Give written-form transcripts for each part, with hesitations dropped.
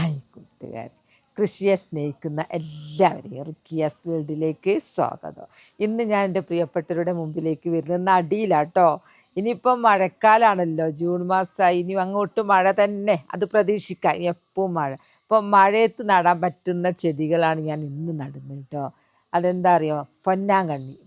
Hi കൂട്ടുകാർ, കൃഷിയെ സ്നേഹിക്കുന്ന എല്ലാവരെയും റുക്കിയാസ് വേൾഡിലേക്ക് സ്വാഗതം. ഇന്ന് ഞാൻ എൻ്റെ പ്രിയപ്പെട്ടവരുടെ മുമ്പിലേക്ക് വരുന്നത് നടിയിലാട്ടോ. ഇനിയിപ്പം മഴക്കാലമാണല്ലോ, ജൂൺ മാസമായി, ഇനി അങ്ങോട്ട് മഴ തന്നെ, അത് പ്രതീക്ഷിക്കാം. എപ്പോഴും മഴ. ഇപ്പം മഴയത്ത് നടാൻ പറ്റുന്ന ചെടികളാണ് ഞാൻ ഇന്ന് നടുന്നത് കേട്ടോ. അതെന്താ അറിയോ?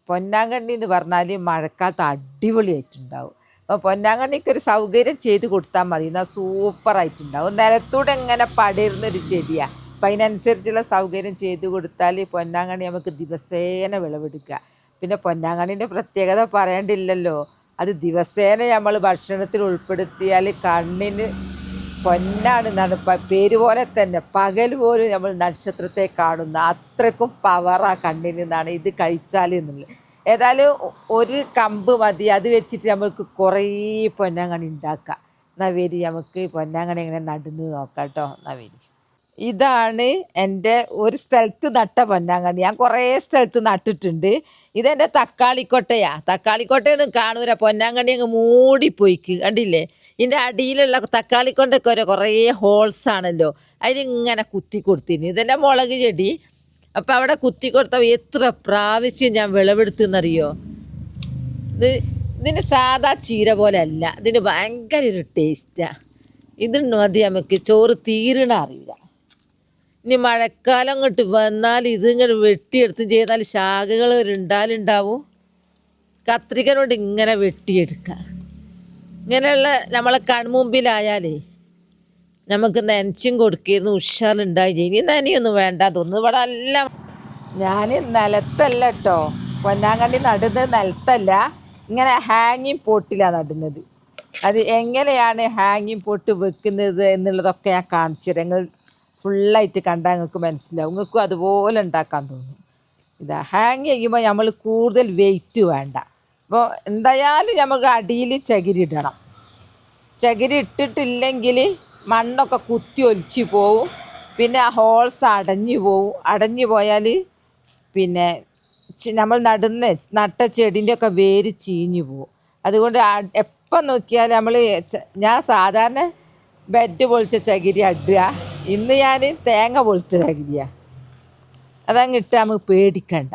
പൊന്നാങ്കണ്ണി എന്ന് പറഞ്ഞാൽ മഴക്കാലത്ത് അടിപൊളിയായിട്ടുണ്ടാവും. അപ്പോൾ പൊന്നാങ്കണ്ണിക്ക് ഒരു സൗകര്യം ചെയ്ത് കൊടുത്താൽ മതി, എന്നാൽ സൂപ്പറായിട്ടുണ്ടാവും. നിലത്തൂടെ എങ്ങനെ പടരുന്നൊരു ചെടിയാണ്. അപ്പം അതിനനുസരിച്ചുള്ള സൗകര്യം ചെയ്ത് കൊടുത്താൽ പൊന്നാങ്കണ്ണി നമുക്ക് ദിവസേന വിളവെടുക്കുക. പിന്നെ പൊന്നാങ്കണ്ണിൻ്റെ പ്രത്യേകത പറയേണ്ടില്ലല്ലോ, അത് ദിവസേന നമ്മൾ ഭക്ഷണത്തിൽ ഉൾപ്പെടുത്തിയാൽ കണ്ണിന് പൊന്നാണെന്നാണ് പേര് പോലെ തന്നെ. പകൽ പോലും നമ്മൾ നക്ഷത്രത്തെ കാണുന്ന അത്രക്കും പവറാ കണ്ണിന് എന്നാണ് ഇത് കഴിച്ചാൽ എന്നുള്ളത്. ഏതായാലും ഒരു കമ്പ് മതി, അത് വെച്ചിട്ട് നമുക്ക് കുറേ പൊന്നാങ്കണ്ണി ഉണ്ടാക്കാം. നവേരി നമുക്ക് പൊന്നാങ്കണ്ണി എങ്ങനെ നടുന്ന് നോക്കാം കേട്ടോ. നവേരി, ഇതാണ് എൻ്റെ ഒരു സ്ഥലത്ത് നട്ട പൊന്നാങ്കണ്ണി. ഞാൻ കുറേ സ്ഥലത്ത് നട്ടിട്ടുണ്ട്. ഇതെൻ്റെ തക്കാളിക്കൊട്ടയൊന്നും കാണൂല, പൊന്നാങ്കണ്ണി അങ്ങ് മൂടിപ്പോയിക്ക് കണ്ടില്ലേ. ഇതിൻ്റെ അടിയിലുള്ള തക്കാളിക്കൊണ്ടൊക്കെ കുറേ ഹോൾസ് ആണല്ലോ, അതിലിങ്ങനെ കുത്തി കൊടുത്തിന്. ഇതെൻ്റെ മുളക് ചെടി. അപ്പം അവിടെ കുത്തി കൊടുത്ത എത്ര പ്രാവശ്യം ഞാൻ വിളവെടുത്തെന്നറിയോ. ഇതിന് സാധാ ചീര പോലെ അല്ല, ഇതിന് ഭയങ്കര ഒരു ടേസ്റ്റാണ്. ഇതിന് മതി നമുക്ക് ചോറ് തീരണ അറിയില്ല. ഇനി മഴക്കാലം അങ്ങോട്ട് വന്നാൽ ഇതിങ്ങനെ വെട്ടിയെടുത്ത് ചെയ്താൽ ശാഖകൾ ഉണ്ടാവും. കത്രികനോട് ഇങ്ങനെ വെട്ടിയെടുക്കുക. ഇങ്ങനെയുള്ള നമ്മളെ കൺമുമ്പിലായാലേ നമുക്ക് നനച്ചും കൊടുക്കിയിരുന്നു, ഉഷാറുണ്ടായി ചെയ്യും. ഇനി നനയൊന്നും വേണ്ട, അതൊന്നും ഇവിടെ അല്ല. ഞാൻ നിലത്തല്ല കേട്ടോ പൊന്നാങ്കണ്ണി നടുന്നത്, നിലത്തല്ല, ഇങ്ങനെ ഹാങ്ങിങ് പോട്ടിലാണ് നടുന്നത്. അത് എങ്ങനെയാണ് ഹാങ്ങിങ് പോട്ട് വെക്കുന്നത് എന്നുള്ളതൊക്കെ ഞാൻ കാണിച്ചു തരാം. നിങ്ങൾ ഫുള്ളായിട്ട് കണ്ടാൽ നിങ്ങൾക്ക് മനസ്സിലാവും, നിങ്ങൾക്കും അതുപോലെ ഉണ്ടാക്കാൻ തോന്നും. ഇതാ ഹാങ് ചെയ്യുമ്പോൾ നമ്മൾ കൂടുതൽ വെയിറ്റ് വേണ്ട. അപ്പോൾ എന്തായാലും നമുക്ക് അടിയിൽ ചകിരി ഇടണം. ചകിരി ഇട്ടിട്ടില്ലെങ്കിൽ മണ്ണൊക്കെ കുത്തി ഒലിച്ച് പോവും. പിന്നെ ആ ഹോൾസ് അടഞ്ഞു പോയാൽ പിന്നെ നമ്മൾ നട്ട ചെടീൻ്റെയൊക്കെ വേര് ചീഞ്ഞു പോവും. അതുകൊണ്ട് എപ്പം നോക്കിയാൽ ഞാൻ സാധാരണ ബെഡ് പൊളിച്ച ചകിരി ഇടുക. ഇന്ന് ഞാൻ തേങ്ങ പൊളിച്ച ചകിരിയാണ്. അതങ്ങ് ഇട്ട് നമുക്ക് പേടിക്കണ്ട.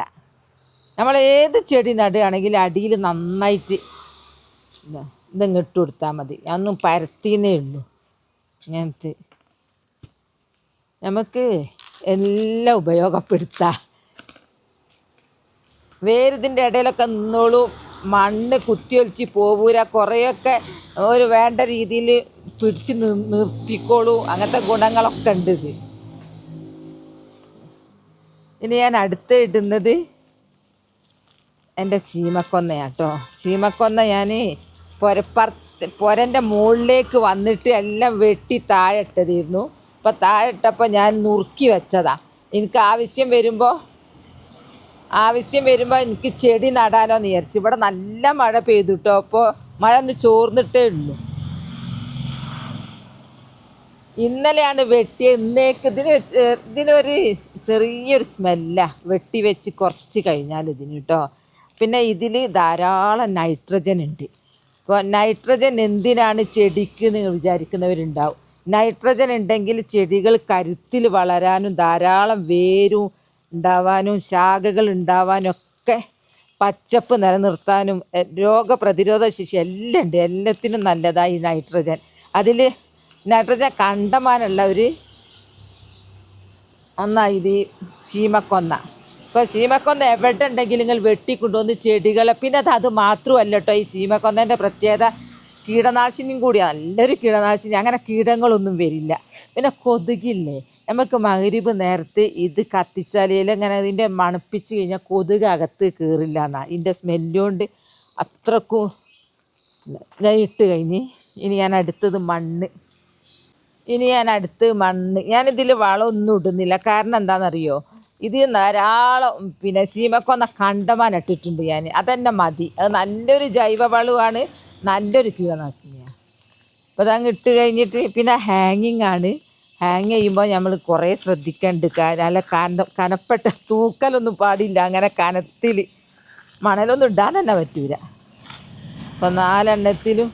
നമ്മൾ ഏത് ചെടി നടുകയാണെങ്കിൽ അടിയിൽ നന്നായിട്ട് ഇതങ്ങ് ഇട്ട് കൊടുത്താൽ മതി. ഞാനൊന്നും പരത്തിന്നേ ഉള്ളൂ. ഇങ്ങനത്തെ നമുക്ക് എല്ലാം ഉപയോഗപ്പെടുത്താം. വേരിതിൻ്റെ ഇടയിലൊക്കെ നിന്നോളൂ, മണ്ണ് കുത്തിയൊലിച്ച് പോവൂല, കുറേയൊക്കെ ഒരു വേണ്ട രീതിയിൽ പിടിച്ച് നിർത്തിക്കോളൂ. അങ്ങനത്തെ ഗുണങ്ങളൊക്കെ ഉണ്ട് ഇത്. ഇനി ഞാൻ അടുത്ത് ഇടുന്നത് എൻ്റെ ചീമക്കൊന്നയാണ് കേട്ടോ. ചീമക്കൊന്ന ഞാൻ പൊരൻ്റെ മുകളിലേക്ക് വന്നിട്ട് എല്ലാം വെട്ടി താഴെ ഇട്ടതായിരുന്നു. അപ്പോൾ താഴെ ഇട്ടപ്പോൾ ഞാൻ നുറുക്കി വെച്ചതാണ്. എനിക്ക് ആവശ്യം വരുമ്പോൾ എനിക്ക് ചെടി നടാലോ എന്ന് വിചാരിച്ചു. ഇവിടെ നല്ല മഴ പെയ്തു കേട്ടോ. അപ്പോൾ മഴ ഒന്ന് ചോർന്നിട്ടേ ഉള്ളൂ. ഇന്നലെയാണ് വെട്ടിയത്. ഇതിനൊരു ചെറിയൊരു സ്മെല്ലാണ് വെട്ടി വെച്ച് കുറച്ച് കഴിഞ്ഞാൽ ഇതിന് കേട്ടോ. പിന്നെ ഇതിൽ ധാരാളം നൈട്രജൻ ഉണ്ട്. അപ്പോൾ നൈട്രജൻ എന്തിനാണ് ചെടിക്ക് നിങ്ങൾ വിചാരിക്കുന്നവരുണ്ടാവും. നൈട്രജൻ ഉണ്ടെങ്കിൽ ചെടികൾ കരുത്തിൽ വളരാനും ധാരാളം വേരും ഉണ്ടാവാനും ശാഖകൾ ഉണ്ടാവാനും ഒക്കെ പച്ചപ്പ് നിലനിർത്താനും രോഗപ്രതിരോധ ശേഷി എല്ലാം ഉണ്ട്. എല്ലാത്തിനും നല്ലതാണ് ഈ നൈട്രജൻ. അതിൽ നൈട്രജൻ കണ്ടമാനുള്ളവർ ഒന്നാണ് ഇത് ശീമക്കൊന്ന. ഇപ്പോൾ ശീമക്കൊന്ന എവിടെ ഉണ്ടെങ്കിലും നിങ്ങൾ വെട്ടിക്കൊണ്ടുവന്ന് ചെടികളെ. പിന്നെ അത് മാത്രമല്ല കേട്ടോ, ഈ ശീമക്കൊന്നേൻ്റെ പ്രത്യേകത കീടനാശിനിയും കൂടിയാണ്. നല്ലൊരു കീടനാശിനി. അങ്ങനെ കീടങ്ങളൊന്നും വരില്ല. പിന്നെ കൊതുകില്ലേ, നമുക്ക് മഗ്‌രിബ് നേരത്ത് ഇത് കത്തിച്ചാൽ ഇങ്ങനെ ഇതിൻ്റെ മണപ്പിച്ച് കഴിഞ്ഞാൽ കൊതുക് അകത്ത് കയറില്ല എന്നാണ്. ഇതിൻ്റെ സ്മെല്ലുകൊണ്ട് അത്രക്കും ഞാൻ ഇട്ട് കഴിഞ്ഞ്. ഇനി ഞാൻ അടുത്തത് മണ്ണ്. ഞാനിതിൽ വളമൊന്നും ഇടുന്നില്ല. കാരണം എന്താണെന്നറിയോ, ഇത് ധാരാളം പിന്നെ ശീമക്കൊന്ന കണ്ടമാനം ഇട്ടിട്ടുണ്ട് ഞാൻ. അതെന്നെ മതി. അത് നല്ലൊരു ജൈവവളമാണ്, നല്ലൊരു കീടനാശിനിയാണ്. അപ്പോൾ അതങ്ങ് ഇട്ട് കഴിഞ്ഞിട്ട് പിന്നെ ഹാങ്ങിങ് ആണ്. ഹാങ് ചെയ്യുമ്പോൾ നമ്മൾ കുറേ ശ്രദ്ധിക്കേണ്ട. നല്ല കനപ്പെട്ട തൂക്കലൊന്നും പാടില്ല. അങ്ങനെ കനത്തിൽ മണലൊന്നും ഇടാൻ തന്നെ പറ്റൂല. അപ്പോൾ 4 എണ്ണത്തിലും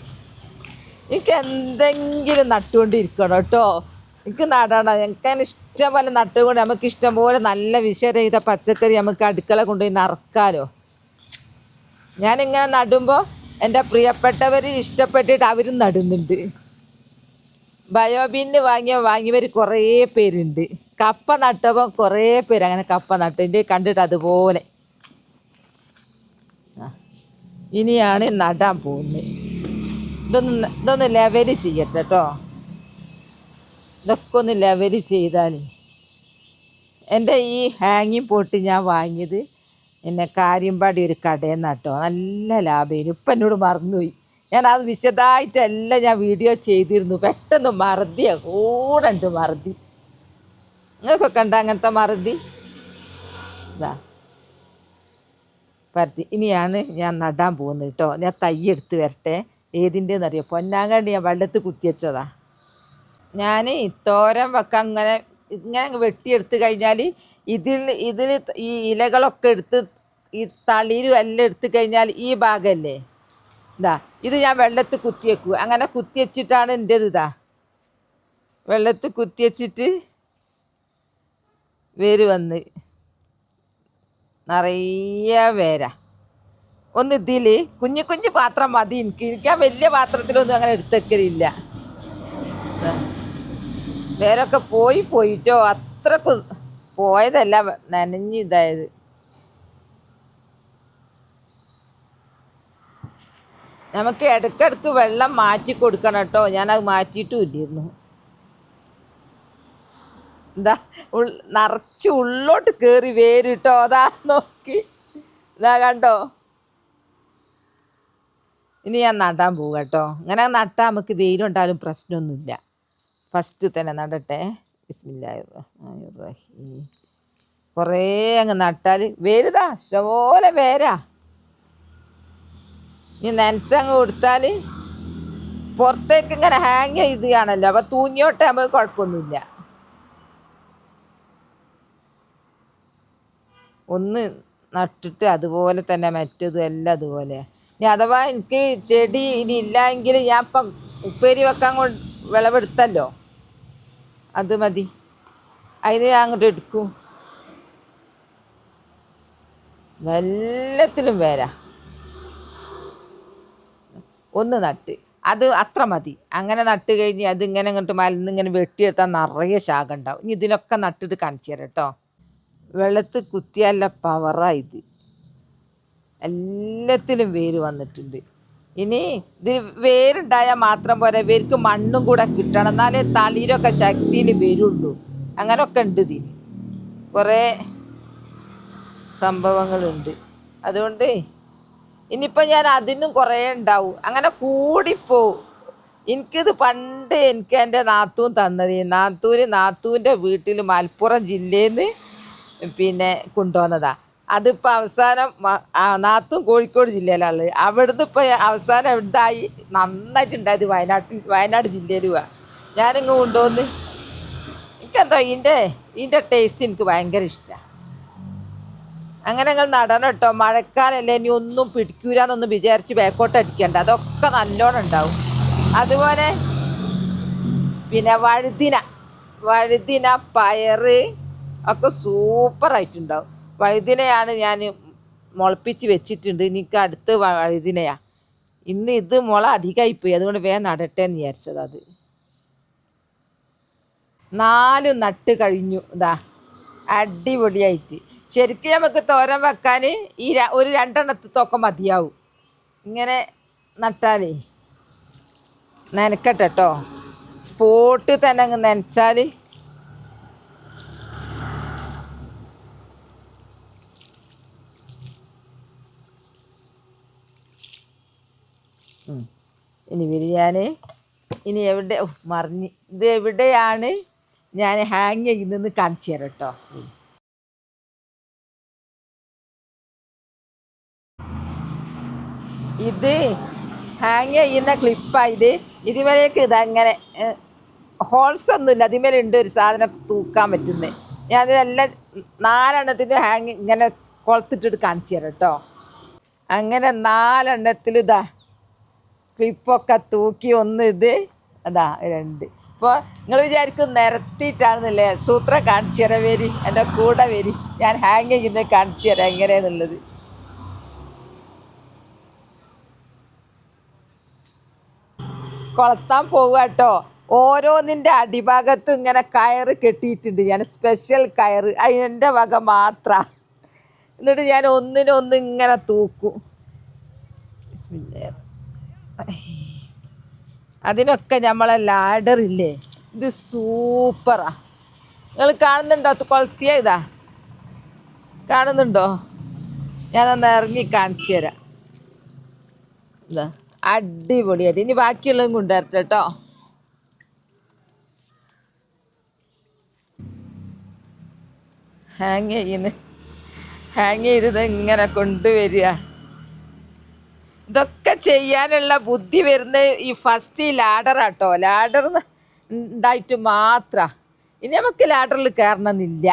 എനിക്ക് എന്തെങ്കിലും നട്ടുകൊണ്ടിരിക്കണം കേട്ടോ. എനിക്ക് നടണം. എനിക്ക് ഇഷ്ടം പോലെ നട്ടുകൊണ്ട് നമുക്ക് ഇഷ്ടം പോലെ നല്ല വിഷരഹിത പച്ചക്കറി നമുക്ക് അടുക്കള കൊണ്ടുപോയി നറക്കാലോ. ഞാനിങ്ങനെ നടുമ്പോൾ എൻ്റെ പ്രിയപ്പെട്ടവർ ഇഷ്ടപ്പെട്ടിട്ട് അവരും നടുന്നുണ്ട്. ബയോബിന്ന് വാങ്ങിയവർ കുറേ പേരുണ്ട്. കപ്പ നട്ടപ്പോൾ കുറേ പേര് അങ്ങനെ കപ്പ നട്ടു. എൻ്റെ കണ്ടിട്ട് അതുപോലെ ഇനിയാണ് നടാൻ പോകുന്നത്. ഇതൊന്ന് ലെവൽ ചെയ്യട്ടെ കേട്ടോ. ഇതൊക്കെ ഒന്ന് ലെവൽ ചെയ്താൽ എൻ്റെ ഈ ഹാങ്ങിങ് പോട്ട് ഞാൻ വാങ്ങിയത് പിന്നെ കാര്യമ്പാടി ഒരു കടയിൽ നിന്ന് കേട്ടോ. നല്ല ലാഭം. ഇപ്പം എന്നോട് മറന്നുപോയി. ഞാൻ അത് വിശദമായിട്ടെല്ലാം ഞാൻ വീഡിയോ ചെയ്തിരുന്നു. പെട്ടെന്ന് മറതിയാ കൂടെ ഉണ്ട് മറതി. നിങ്ങൾക്കൊക്കെ ഉണ്ടോ അങ്ങനത്തെ മറതി? ഇതാ പരത്തി. ഇനിയാണ് ഞാൻ നടാൻ പോകുന്നത് കേട്ടോ. ഞാൻ തൈ എടുത്ത് വരട്ടെ. ഏതിൻ്റെന്നറിയോ? പൊന്നാങ്കണ്ടി ഞാൻ വെള്ളത്തിൽ കുത്തിവെച്ചതാ. ഞാൻ തോരൻ വെക്കാൻ ഇങ്ങനെ വെട്ടിയെടുത്ത് കഴിഞ്ഞാൽ ഇതിൽ ഈ ഇലകളൊക്കെ എടുത്ത് ഈ തളിരും എല്ലാം എടുത്ത് കഴിഞ്ഞാൽ ഈ ഭാഗമല്ലേ ഇതാ ഇത് ഞാൻ വെള്ളത്തിൽ കുത്തിവെക്കും. അങ്ങനെ കുത്തിവെച്ചിട്ടാണ് എൻ്റേത്. ഇതാ വെള്ളത്തിൽ കുത്തിവെച്ചിട്ട് വേര് വന്ന് നിറയെ വേരാ. ഒന്ന് ഇതിൽ കുഞ്ഞു കുഞ്ഞു പാത്രം മതി എനിക്ക് ആ വലിയ പാത്രത്തിലൊന്നും അങ്ങനെ എടുത്തേക്കലില്ല. വേരൊക്കെ പോയിട്ടോ. അത്രക്ക് പോയതല്ല, നനഞ്ഞ് ഇതായത്. നമുക്ക് ഇടയ്ക്കിടയ്ക്ക് വെള്ളം മാറ്റി കൊടുക്കണം കേട്ടോ. ഞാനത് മാറ്റിയിട്ടും ഇല്ലായിരുന്നു. എന്താ നിറച്ച് ഉള്ളോട്ട് കയറി വേര് കേട്ടോ. അതാ നോക്കി, ഇതാ കണ്ടോ. ഇനി ഞാൻ നടാൻ പോവുക കേട്ടോ. ഇങ്ങനെ നട്ടാൽ നമുക്ക് വെയിലുണ്ടായാലും പ്രശ്നമൊന്നുമില്ല. ഫസ്റ്റ് തന്നെ നടട്ടെ. ബിസ്മില്ലാഹിർറഹ്മാനിർറഹീം. കുറേ അങ്ങ് നട്ടാൽ വേരുതാ ഇഷ്ടംപോലെ വേരാ. ഇനി നനച്ചങ്ങ് കൊടുത്താൽ പുറത്തേക്ക് ഇങ്ങനെ ഹാങ് ചെയ്ത് കാണല്ലോ. അപ്പം തൂങ്ങിയോട്ടെ, നമുക്ക് കുഴപ്പമൊന്നുമില്ല. ഒന്ന് നട്ടിട്ട് അതുപോലെ തന്നെ മറ്റതും എല്ലാം അതുപോലെ. ഇനി അഥവാ എനിക്ക് ചെടി ഇനി ഇല്ലെങ്കിൽ ഞാൻ ഇപ്പം ഉപ്പേരി വെക്കാൻ വിളവെടുത്തല്ലോ, അത് മതി. അതിന് ഞാൻ അങ്ങോട്ട് എടുക്കും. എല്ലാത്തിലും വേരാ. ഒന്ന് നട്ട് അത് അത്ര മതി. അങ്ങനെ നട്ട് കഴിഞ്ഞ് അതിങ്ങനെ അങ്ങോട്ട് മലന്നിങ്ങനെ വെട്ടിയെടുത്താൽ നിറയെ ശാഖ ഉണ്ടാവും. ഇനി ഇതിനൊക്കെ നട്ടിട്ട് കാണിച്ചു തരാം കേട്ടോ. വെള്ളത്തിൽ കുത്തിയല്ല പവറായത്. എല്ലാത്തിലും വേര് വന്നിട്ടുണ്ട്. ഇനി ഇത് വേരുണ്ടായാൽ മാത്രം പോരാ, വേർക്ക് മണ്ണും കൂടെ കിട്ടണം. എന്നാലേ തളിരൊക്കെ ശക്തിയിൽ വരുള്ളൂ. അങ്ങനെയൊക്കെ ഉണ്ട് ഇതിന് കുറേ സംഭവങ്ങളുണ്ട്. അതുകൊണ്ട് ഇനിയിപ്പോൾ ഞാൻ അതിനും കുറേ ഉണ്ടാവും. അങ്ങനെ കൂടിപ്പോവും. എനിക്കിത് പണ്ട് എനിക്ക് എൻ്റെ നാത്തൂൻ തന്നത്. നാത്തൂൻ്റെ വീട്ടിൽ മലപ്പുറം ജില്ലയിൽ നിന്ന് പിന്നെ കൊണ്ടുവന്നതാ. അതിപ്പോൾ അവസാനം നാത്തൂൻ കോഴിക്കോട് ജില്ലയിലുള്ളത്. അവിടുന്ന് ഇപ്പോൾ അവസാനം എവിടായി നന്നായിട്ടുണ്ടായത് വയനാട് ജില്ലയിലുവാ. ഞാനിങ്ങ് കൊണ്ടുവന്ന് എനിക്കെന്തോ ഇതിൻ്റെ ടേസ്റ്റ് എനിക്ക് ഭയങ്കര ഇഷ്ടമാണ്. അങ്ങനെ നിങ്ങൾ നടണം കേട്ടോ. മഴക്കാലല്ലേ, ഇനി ഒന്നും പിടിക്കൂലെന്നൊന്നും വിചാരിച്ച് ബാക്കോട്ട് അടിക്കണ്ട. അതൊക്കെ നല്ലോണം ഉണ്ടാവും. അതുപോലെ പിന്നെ വഴുതിന പയറ് ഒക്കെ സൂപ്പറായിട്ടുണ്ടാവും. വഴുതിനയാണ് ഞാൻ മുളപ്പിച്ച് വെച്ചിട്ടുണ്ട്. എനിക്ക് അടുത്ത് വഴുതിനയാണ്. ഇന്ന് ഇത് മുള അധികമായിപ്പോയി, അതുകൊണ്ട് വേഗം നടട്ടെ എന്ന് വിചാരിച്ചത്. അത് 4 നട്ട് കഴിഞ്ഞു. ഇതാ അടിപൊളിയായിട്ട്. ശരിക്കും നമുക്ക് തോരൻ വെക്കാൻ ഈ ഒരു 2 എണ്ണത്തൊക്കെ മതിയാവും. ഇങ്ങനെ നട്ടാലേ നനക്കട്ടെ കേട്ടോ. സ്പോട്ടിൽ തന്നെ അങ്ങ് നനച്ചാൽ ഇനി ഞാൻ ഇനി എവിടെ മറിഞ്ഞ് ഇത് എവിടെയാണ് ഞാൻ ഹാങ് ചെയ്യുന്നതെന്ന് കാണിച്ചു തരാം കേട്ടോ. ഇത് ഹാങ് ചെയ്യുന്ന ക്ലിപ്പായത്. ഇതിമേലേക്ക് ഇതങ്ങനെ ഹോൾസ് ഒന്നുമില്ല. അതിമേലുണ്ട് ഒരു സാധനം തൂക്കാൻ പറ്റുന്നത്. ഞാനിതെല്ലാം 4 എണ്ണത്തിൻ്റെ ഹാങ് ഇങ്ങനെ കൊളുത്തിട്ടിട്ട് കാണിച്ചു തരാം കേട്ടോ. അങ്ങനെ 4 എണ്ണത്തിൽ ഇതാ ക്ലിപ്പൊക്കെ തൂക്കി. ഒന്ന് ഇത്, അതാ 2 അപ്പോൾ നിങ്ങൾ വിചാരിക്കും നിരത്തിയിട്ടാണെന്നല്ലേ? സൂത്രം കാണിച്ചു തരാം, വരി എൻ്റെ കൂടെ വരി, ഞാൻ ഹാങ് ചെയ്യുന്നത് കാണിച്ചു തരാം എങ്ങനെയാണെന്നുള്ളത്. കൊളത്താൻ പോവുക കേട്ടോ. ഓരോന്നിൻ്റെ അടിഭാഗത്തും ഇങ്ങനെ കയറ് കെട്ടിയിട്ടുണ്ട്, ഞാൻ സ്പെഷ്യൽ കയറ്, അതിൻ്റെ വക മാത്രം. എന്നിട്ട് ഞാൻ ഒന്നിനൊന്ന് ഇങ്ങനെ തൂക്കും. അതിനൊക്കെ നമ്മളെ ലാഡറില്ലേ, ഇത് സൂപ്പറാ. നിങ്ങൾ കാണുന്നുണ്ടോ? കൊളത്തിയ ഇതാ കാണുന്നുണ്ടോ? ഞാനൊന്ന് ഇറങ്ങി കാണിച്ചു തരാം. ഇതാ അടിപൊളിയായിട്ട്. ഇനി ബാക്കിയുള്ളതും കൊണ്ടുവരട്ടെ കേട്ടോ. ഹാങ് ചെയ്തത് ഇങ്ങനെ കൊണ്ടുവരിക. ഇതൊക്കെ ചെയ്യാനുള്ള ബുദ്ധി വരുന്നത് ഈ ഫസ്റ്റ് ലാഡറാട്ടോ. ലാഡർ ഉണ്ടായിട്ട് മാത്രം. ഇനി നമുക്ക് ലാഡറിൽ കയറണമെന്നില്ല.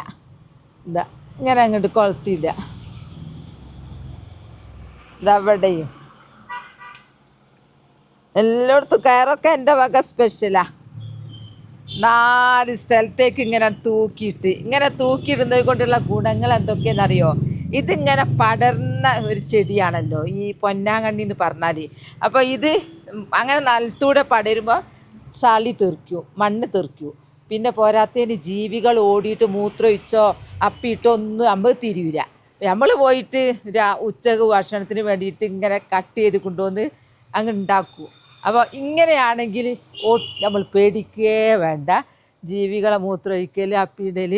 ഇതാ ഇങ്ങനെ അങ്ങോട്ട് കൊളത്തില്ല. ഇതവിടെയും എല്ലായിടത്തും കയറൊക്കെ എൻ്റെ വക സ്പെഷ്യലാ. 4 സ്ഥലത്തേക്ക് ഇങ്ങനെ തൂക്കിയിടുന്നത് കൊണ്ടുള്ള ഗുണങ്ങൾ എന്തൊക്കെയാണെന്നറിയോ? ഇതിങ്ങനെ പടർന്ന ഒരു ചെടിയാണല്ലോ ഈ പൊന്നാങ്കണ്ണി എന്ന് പറഞ്ഞാൽ. അപ്പോൾ ഇത് അങ്ങനെ നിലത്തൂടെ പടരുമ്പോൾ ചളി തെറിക്കും, മണ്ണ് തെറിക്കും. പിന്നെ പോരാത്തതിന് ജീവികൾ ഓടിയിട്ട് മൂത്രമൊഴിച്ചോ അപ്പിയിട്ടോ ഒന്നും നമ്മൾ തിരിയില്ല. നമ്മൾ പോയിട്ട് ഉച്ചക്ക് ഭക്ഷണത്തിന് വേണ്ടിയിട്ട് ഇങ്ങനെ കട്ട് ചെയ്ത് കൊണ്ടുവന്ന് അങ്ങ് ഉണ്ടാക്കും. അപ്പോൾ ഇങ്ങനെയാണെങ്കിൽ നമ്മൾ പേടിക്കേ വേണ്ട. ജീവികളെ മൂത്രമൊഴിക്കൽ, അപ്പിയിടൽ,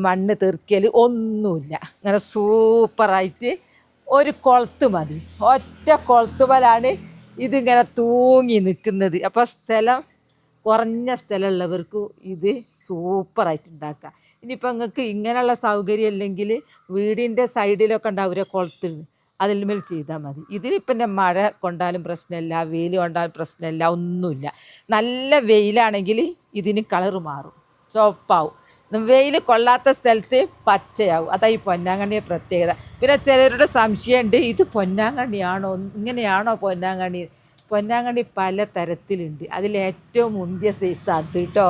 മണ്ണ് തെറിക്കൽ ഒന്നുമില്ല. ഇങ്ങനെ സൂപ്പറായിട്ട് ഒരു കൊളുത്ത് മതി. ഒറ്റ കൊളുത്തുമലാണ് ഇതിങ്ങനെ തൂങ്ങി നിൽക്കുന്നത്. അപ്പോൾ കുറഞ്ഞ സ്ഥലമുള്ളവർക്ക് ഇത് സൂപ്പറായിട്ട് ഉണ്ടാക്കാം. ഇനിയിപ്പോൾ നിങ്ങൾക്ക് ഇങ്ങനെയുള്ള സൗകര്യം ഇല്ലെങ്കിൽ വീടിൻ്റെ സൈഡിലൊക്കെ ഉണ്ടാവും ഒരു കൊളുത്ത്, അതിന്മേൽ ചെയ്താൽ മതി. ഇതിനിപ്പം എൻ്റെ മഴ കൊണ്ടാലും പ്രശ്നമില്ല, വെയിൽ കൊണ്ടാലും പ്രശ്നമില്ല, ഒന്നുമില്ല. നല്ല വെയിലാണെങ്കിൽ ഇതിന് കളറ് മാറും, ചുവപ്പാവും. വെയിൽ കൊള്ളാത്ത സ്ഥലത്ത് പച്ചയാവും. അതാ ഈ പൊന്നാങ്കണ്ണിയെ പ്രത്യേകത. പിന്നെ ചിലരുടെ സംശയമുണ്ട്, ഇത് പൊന്നാങ്കണ്ണിയാണോ, ഇങ്ങനെയാണോ പൊന്നാങ്കണ്ണി? പൊന്നാങ്കണ്ണി പല തരത്തിലുണ്ട്. അതിലേറ്റവും മുന്തിയ സൈസ് അത് കേട്ടോ.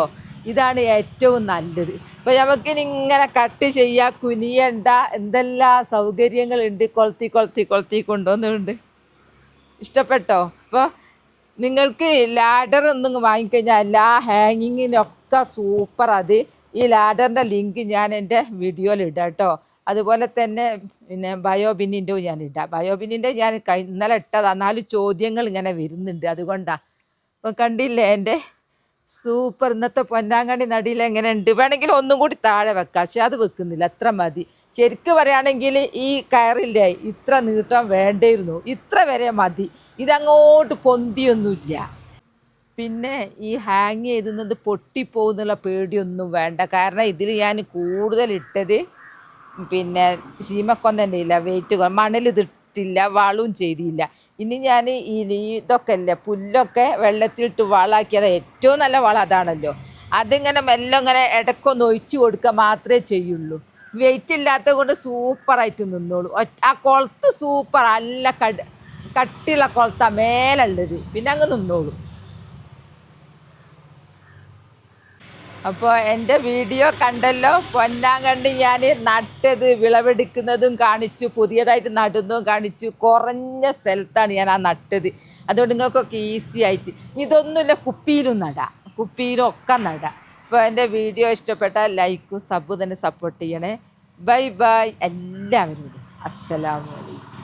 ഇതാണ് ഏറ്റവും നല്ലത്. അപ്പോൾ നമുക്കിനി ഇങ്ങനെ കട്ട് ചെയ്യാൻ കുനിയണ്ട, എന്തെല്ലാം സൗകര്യങ്ങളുണ്ട്. കൊളുത്തി കൊണ്ടുവന്നുണ്ട്. ഇഷ്ടപ്പെട്ടോ? അപ്പോൾ നിങ്ങൾക്ക് ലാഡർ ഒന്നും വാങ്ങിക്കഴിഞ്ഞാൽ എല്ലാ ഹാങ്ങിങ്ങിനൊക്കെ സൂപ്പർ. അത് ഈ ലാഡറിൻ്റെ ലിങ്ക് ഞാൻ എൻ്റെ വീഡിയോയിൽ ഇടാം കേട്ടോ. അതുപോലെ തന്നെ പിന്നെ ബയോബിന്നിൻ്റെ ഞാൻ ഇടാം. ബയോബിന്നിൻ്റെ ഞാൻ ഇന്നലെ ഇട്ടതാണ്. 4 ചോദ്യങ്ങൾ ഇങ്ങനെ വരുന്നുണ്ട്, അതുകൊണ്ടാണ്. അപ്പോൾ കണ്ടില്ലേ എൻ്റെ സൂപ്പർ ഇന്നത്തെ പൊന്നാങ്കണ്ണി നടിയിൽ എങ്ങനെ ഉണ്ട്? വേണമെങ്കിൽ ഒന്നും കൂടി താഴെ വെക്കാം, പക്ഷെ അത് വെക്കുന്നില്ല, അത്ര മതി. ശരിക്കും പറയുകയാണെങ്കിൽ ഈ കയറില്ലേ ഇത്ര നീട്ടം വേണ്ടിയിരുന്നു, ഇത്ര വരെ മതി. ഇതങ്ങോട്ട് പൊന്തിയൊന്നുമില്ല. പിന്നെ ഈ ഹാങ് ചെയ്തുന്നത് പൊട്ടിപ്പോകുന്നുള്ള പേടിയൊന്നും വേണ്ട. കാരണം ഇതിൽ ഞാൻ കൂടുതൽ ഇട്ടത് പിന്നെ ശീമക്കൊന്നൻ്റെ ഇല്ല, വെയിറ്റ് മണൽ ഇതിട്ടില്ല, വളവും ചെയ്തില്ല. ഇനി ഞാൻ ഇതൊക്കെ അല്ലേ പുല്ലൊക്കെ വെള്ളത്തിലിട്ട് വളമാക്കിയത്, ഏറ്റവും നല്ല വളം അതാണല്ലോ. അതിങ്ങനെ മെല്ലെ ഇങ്ങനെ ഇടയ്ക്കൊന്ന് ഒഴിച്ച് കൊടുക്കുക മാത്രമേ ചെയ്യുള്ളൂ. വെയിറ്റ് ഇല്ലാത്തത് കൊണ്ട് സൂപ്പറായിട്ട് നിന്നോളൂ. ആ കൊളുത്ത് സൂപ്പർ, നല്ല കട്ടിയുള്ള കൊളുത്താണ് മേലുള്ളത്, പിന്നെ അങ്ങ് നിന്നോളൂ. അപ്പോൾ എൻ്റെ വീഡിയോ കണ്ടല്ലോ. പൊന്നാങ്കണ്ണി ഞാൻ നട്ടത് വിളവെടുക്കുന്നതും കാണിച്ചു, പുതിയതായിട്ട് നടുന്നതും കാണിച്ചു. കുറഞ്ഞ സ്ഥലത്താണ് ഞാൻ ആ നട്ടത്, അതുകൊണ്ട് നിങ്ങൾക്കൊക്കെ ഈസി ആയിട്ട്. ഇതൊന്നുമില്ല, കുപ്പിയിലും നടാം, കുപ്പിയിലും ഒക്കെ നടാം. അപ്പോൾ എൻ്റെ വീഡിയോ ഇഷ്ടപ്പെട്ടാൽ ലൈക്കും സബ് തന്നെ സപ്പോർട്ട് ചെയ്യണേ. ബൈ ബൈ എല്ലാവരോടും. അസ്സലാമു അലൈക്കും.